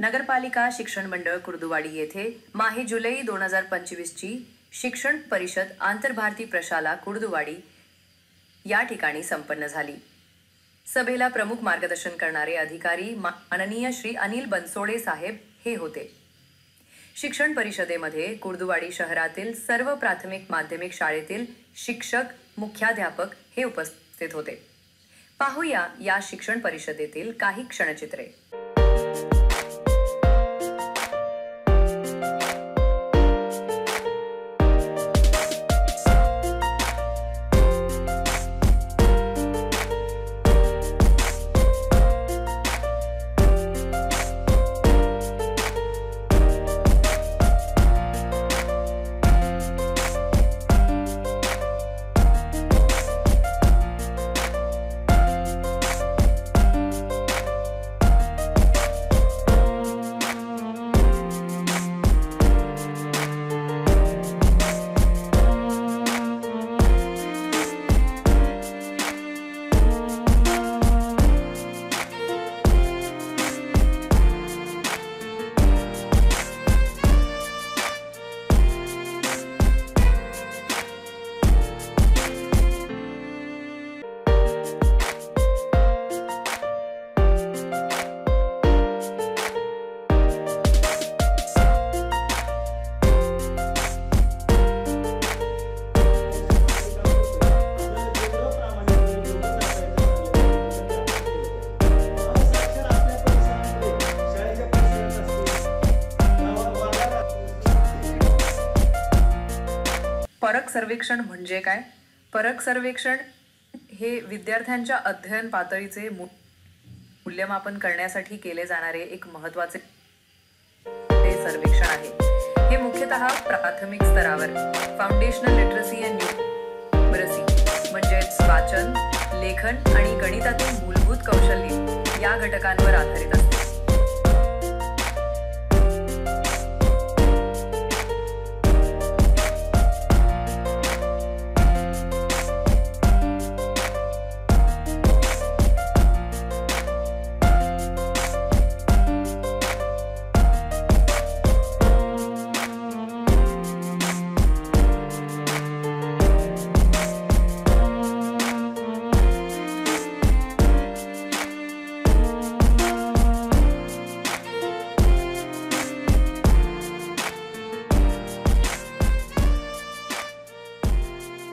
नगरपालिका शिक्षण मंडळ कुर्डुवाडी येथे माहे जुलै 2025 ची शिक्षण परिषद आंतरभारती प्रशाला कुर्डुवाडी या ठिकाणी संपन्न झाली। सभेला प्रमुख मार्गदर्शन करणारे अधिकारी माननीय श्री अनिल बनसोडे साहेब हे होते। शिक्षण परिषदेमध्ये कुर्डुवाडी शहरातील सर्व प्राथमिक माध्यमिक शाळेतील शिक्षक, मुख्याध्यापक हे उपस्थित होते। पाहूया या शिक्षण परिषदेतील काही क्षणचित्रे। परक सर्वेक्षण म्हणजे काय? परक सर्वेक्षण हे विद्यार्थ्यांच्या अध्ययन पातळीचे मूल्यमापन करण्यासाठी केले जाणारे एक महत्त्वाचे सर्वेक्षण आहे। हे मुख्यतः प्राथमिक स्तरावर फाउंडेशनल लिटरसी अँड न्यूमरसी म्हणजे वाचन, लेखन आणि गणितातील मूलभूत कौशल्ये या घटकांवर आधारित असते।